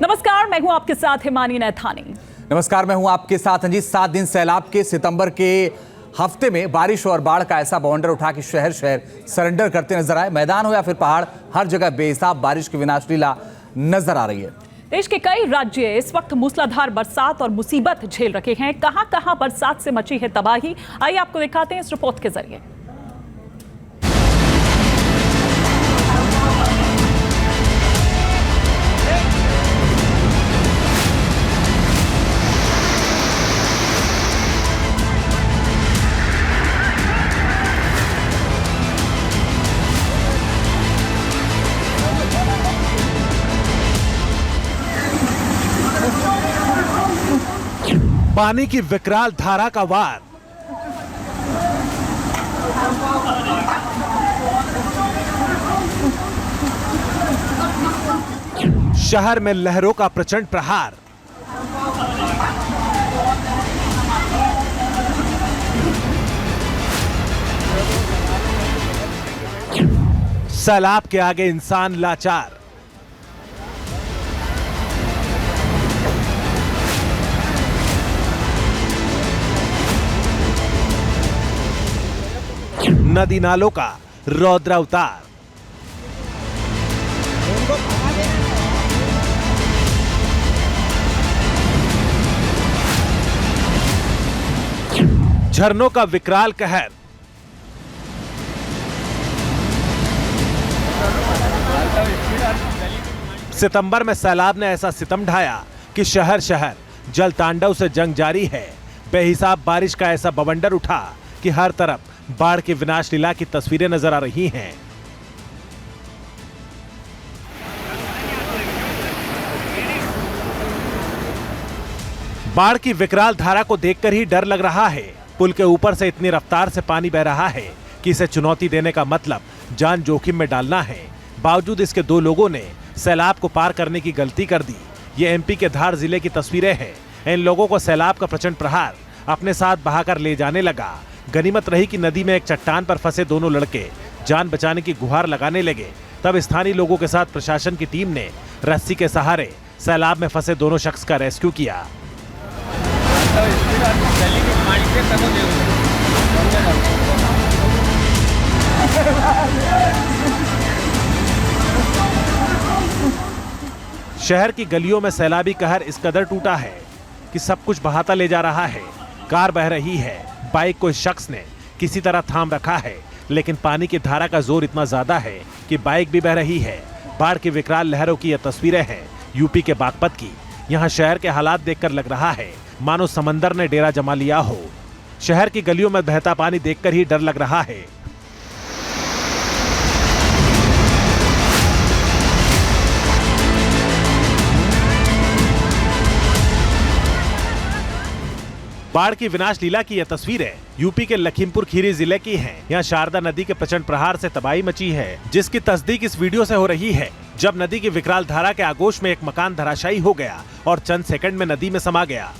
नमस्कार, मैं हूं आपके साथ हिमानी नैथानी। नमस्कार, मैं हूं आपके साथ अंजीत। 7 दिन सैलाब के सितंबर के हफ्ते में बारिश और बाढ़ का ऐसा बवंडर उठा कि शहर सरेंडर करते नजर आए। मैदान हो या फिर पहाड़, हर जगह बेहिसाब बारिश की विनाशलीला नजर आ रही है। देश के कई राज्य इस वक्त मूसलाधार बरसात और मुसीबत झेल रहे हैं। कहां कहां बरसात से मची है तबाही, आइए आपको दिखाते हैं इस रिपोर्ट के जरिए। पानी की विकराल धारा का वार, शहर में लहरों का प्रचंड प्रहार, सैलाब के आगे इंसान लाचार। नदी नालों का रौद्र अवतार, झरनों का विकराल कहर, सितंबर में सैलाब ने ऐसा सितम ढाया कि शहर जल तांडव से जंग जारी है। बेहिसाब बारिश का ऐसा बवंडर उठा कि हर तरफ बाढ़ की विनाश लीला की तस्वीरें नजर आ रही हैं। बाढ़ की विकराल धारा को देखकर ही डर लग रहा है। पुल के ऊपर से इतनी रफ्तार से पानी बह रहा है कि इसे चुनौती देने का मतलब जान जोखिम में डालना है। बावजूद इसके 2 लोगों ने सैलाब को पार करने की गलती कर दी। ये एमपी के धार जिले की तस्वीरें हैं। इन लोगों को सैलाब का प्रचंड प्रहार अपने साथ बहाकर ले जाने लगा। गनीमत रही कि नदी में एक चट्टान पर फंसे दोनों लड़के जान बचाने की गुहार लगाने लगे। तब स्थानीय लोगों के साथ प्रशासन की टीम ने रस्सी के सहारे सैलाब में फंसे दोनों शख्स का रेस्क्यू किया। शहर की गलियों में सैलाबी कहर इस कदर टूटा है कि सब कुछ बहाता ले जा रहा है। कार बह रही है, बाइक को इस शख्स ने किसी तरह थाम रखा है, लेकिन पानी की धारा का जोर इतना ज्यादा है कि बाइक भी बह रही है। बाढ़ की विकराल लहरों की ये तस्वीरें हैं यूपी के बागपत की। यहाँ शहर के हालात देखकर लग रहा है मानो समंदर ने डेरा जमा लिया हो। शहर की गलियों में बहता पानी देखकर ही डर लग रहा है। बाढ़ की विनाश लीला की यह तस्वीरें यूपी के लखीमपुर खीरी जिले की हैं। यहाँ शारदा नदी के प्रचंड प्रहार से तबाही मची है, जिसकी तस्दीक इस वीडियो से हो रही है। जब नदी की विकराल धारा के आगोश में एक मकान धराशायी हो गया और चंद सेकंड में नदी में समा गया।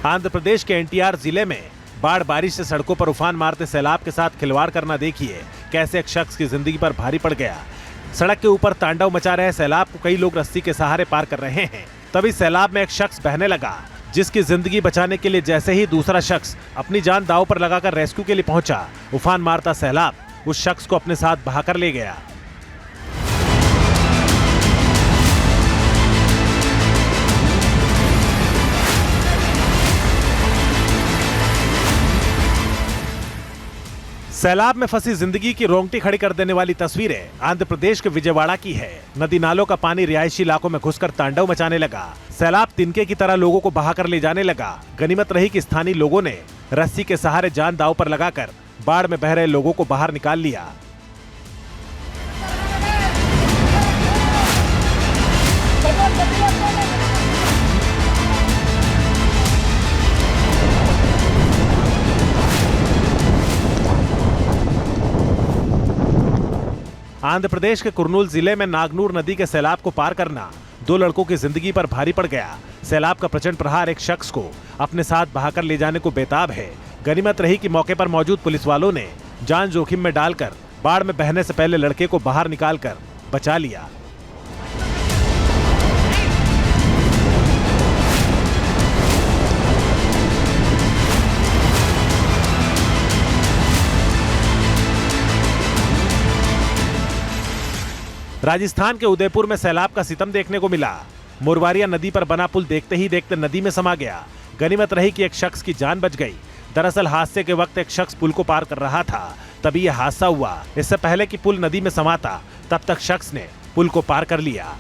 आंध्र प्रदेश के एनटीआर जिले में बाढ़ बारिश से सड़कों पर उफान मारते सैलाब के साथ खिलवाड़ करना देखिए कैसे एक शख्स की जिंदगी पर भारी पड़ गया। सड़क के ऊपर तांडव मचा रहे सैलाब को कई लोग रस्सी के सहारे पार कर रहे हैं। तभी सैलाब में एक शख्स बहने लगा, जिसकी जिंदगी बचाने के लिए जैसे ही दूसरा शख्स अपनी जान दांव पर लगाकर रेस्क्यू के लिए पहुंचा, उफान मारता सैलाब उस शख्स को अपने साथ बहाकर ले गया। सैलाब में फंसी जिंदगी की रोंगटी खड़ी कर देने वाली तस्वीरें आंध्र प्रदेश के विजयवाड़ा की है। नदी नालों का पानी रिहायशी इलाकों में घुसकर तांडव मचाने लगा। सैलाब तिनके की तरह लोगों को बहाकर ले जाने लगा। गनीमत रही कि स्थानीय लोगों ने रस्सी के सहारे जान दांव पर लगाकर बाढ़ में बह रहे लोगों को बाहर निकाल लिया। आंध्र प्रदेश के कुर्नूल जिले में नागनूर नदी के सैलाब को पार करना 2 लड़कों की जिंदगी पर भारी पड़ गया। सैलाब का प्रचंड प्रहार एक शख्स को अपने साथ बहाकर ले जाने को बेताब है। गनीमत रही कि मौके पर मौजूद पुलिस वालों ने जान जोखिम में डालकर बाढ़ में बहने से पहले लड़के को बाहर निकालकर बचा लिया। राजस्थान के उदयपुर में सैलाब का सितम देखने को मिला। मुरवारिया नदी पर बना पुल देखते ही देखते नदी में समा गया। गनीमत रही कि एक शख्स की जान बच गई। दरअसल हादसे के वक्त एक शख्स पुल को पार कर रहा था, तभी यह हादसा हुआ। इससे पहले कि पुल नदी में समाता तब तक शख्स ने पुल को पार कर लिया।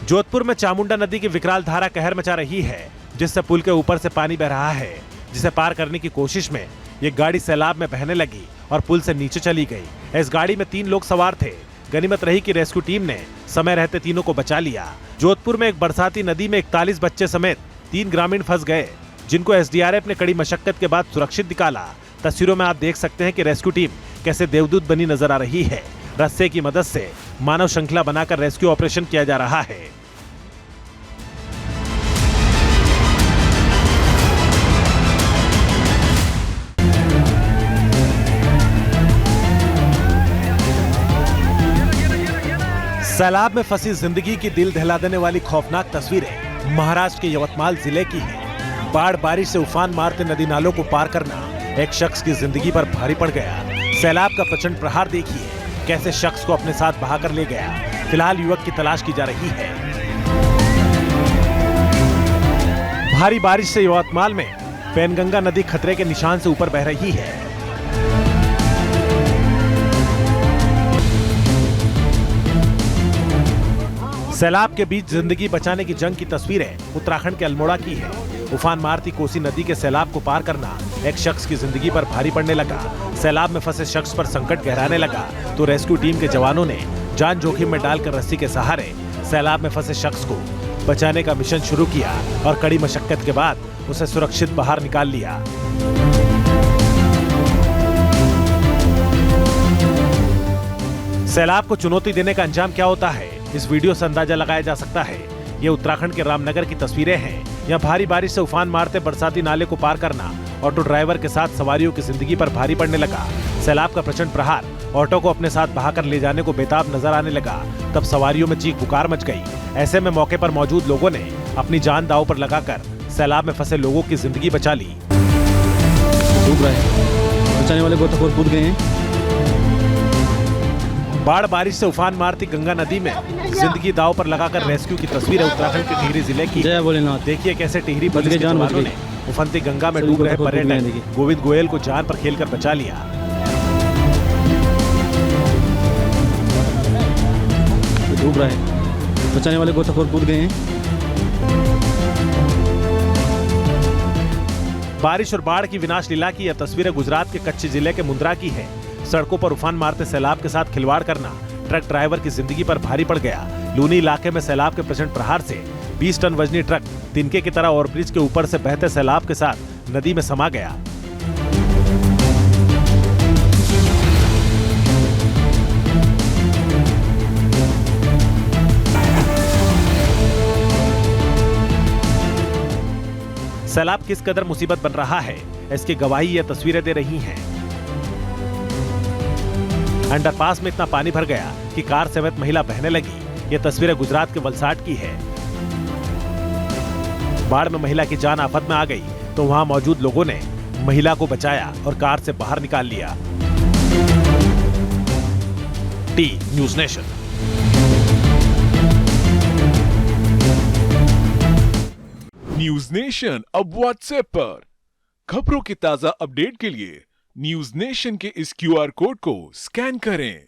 जोधपुर में चामुंडा नदी की विकराल धारा कहर मचा रही है, जिससे पुल के ऊपर से पानी बह रहा है, जिसे पार करने की कोशिश में ये गाड़ी सैलाब में बहने लगी और पुल से नीचे चली गई। इस गाड़ी में 3 लोग सवार थे। गनीमत रही कि रेस्क्यू टीम ने समय रहते तीनों को बचा लिया। जोधपुर में एक बरसाती नदी में 41 बच्चे समेत 3 ग्रामीण फंस गए, जिनको एसडीआरएफ ने कड़ी मशक्कत के बाद सुरक्षित निकाला। तस्वीरों में आप देख सकते हैं कि रेस्क्यू टीम कैसे देवदूत बनी नजर आ रही है। रस्से की मदद से मानव श्रृंखला बनाकर रेस्क्यू ऑपरेशन किया जा रहा है। सैलाब में फंसी जिंदगी की दिल दहला देने वाली खौफनाक तस्वीरें महाराष्ट्र के यवतमाल जिले की हैं। बाढ़ बारिश से उफान मारते नदी नालों को पार करना एक शख्स की जिंदगी पर भारी पड़ गया। सैलाब का प्रचंड प्रहार देखिए, कैसे शख्स को अपने साथ बहाकर ले गया। फिलहाल युवक की तलाश की जा रही है। भारी बारिश से यवतमाल में पेनगंगा नदी खतरे के निशान से ऊपर बह रही है। सैलाब के बीच जिंदगी बचाने की जंग की तस्वीरें उत्तराखंड के अल्मोड़ा की है। उफान मारती कोसी नदी के सैलाब को पार करना एक शख्स की जिंदगी पर भारी पड़ने लगा। सैलाब में फंसे शख्स पर संकट गहराने लगा तो रेस्क्यू टीम के जवानों ने जान जोखिम में डालकर रस्सी के सहारे सैलाब में फंसे शख्स को बचाने का मिशन शुरू किया और कड़ी मशक्कत के बाद उसे सुरक्षित बाहर निकाल लिया। सैलाब को चुनौती देने का अंजाम क्या होता है, इस वीडियो से अंदाजा लगाया जा सकता है। ये उत्तराखंड के रामनगर की तस्वीरें हैं। यहाँ भारी बारिश से उफान मारते बरसाती नाले को पार करना ऑटो ड्राइवर के साथ सवारियों की जिंदगी पर भारी पड़ने लगा। सैलाब का प्रचंड प्रहार ऑटो को अपने साथ बहाकर ले जाने को बेताब नजर आने लगा। तब सवारियों में चीख पुकार मच गई। ऐसे में मौके पर मौजूद लोगों ने अपनी जान दांव पर लगाकर सैलाब में फंसे लोगों की जिंदगी बचा ली। डूब रहा है, बचाने वाले गोताखोर कूद गए हैं। बाढ़ बारिश से उफान मारती गंगा नदी में जिंदगी दांव पर लगाकर रेस्क्यू की तस्वीर है उत्तराखंड के टिहरी जिले की। जय भोलेनाथ। देखिए कैसे टिहरी पुलिस के जवानों ने उफनती गंगा में डूब रहे पर्यटक गोविंद गोयल को जान पर खेलकर बचा लिया। डूब रहा है, बचाने वाले गोताखोर कूद गए हैं। बारिश और बाढ़ की विनाश लीला की यह तस्वीरें गुजरात के कच्छ जिले के मुंद्रा की है। सड़कों पर उफान मारते सैलाब के साथ खिलवाड़ करना ट्रक ड्राइवर की जिंदगी पर भारी पड़ गया। लूनी इलाके में सैलाब के प्रचंड प्रहार से 20 टन वजनी ट्रक तिनके की तरह ओवरब्रिज के ऊपर से बहते सैलाब के साथ नदी में समा गया। सैलाब किस कदर मुसीबत बन रहा है, इसकी गवाही ये तस्वीरें दे रही हैं। अंडरपास में इतना पानी भर गया कि कार समेत महिला बहने लगी। ये तस्वीरें गुजरात के वलसाड की है। बाढ़ में महिला की जान आफत में आ गई तो वहां मौजूद लोगों ने महिला को बचाया और कार से बाहर निकाल लिया। T news nation. News nation अब व्हाट्सएप पर खबरों के ताजा अपडेट के लिए न्यूज नेशन के इस QR कोड को स्कैन करें।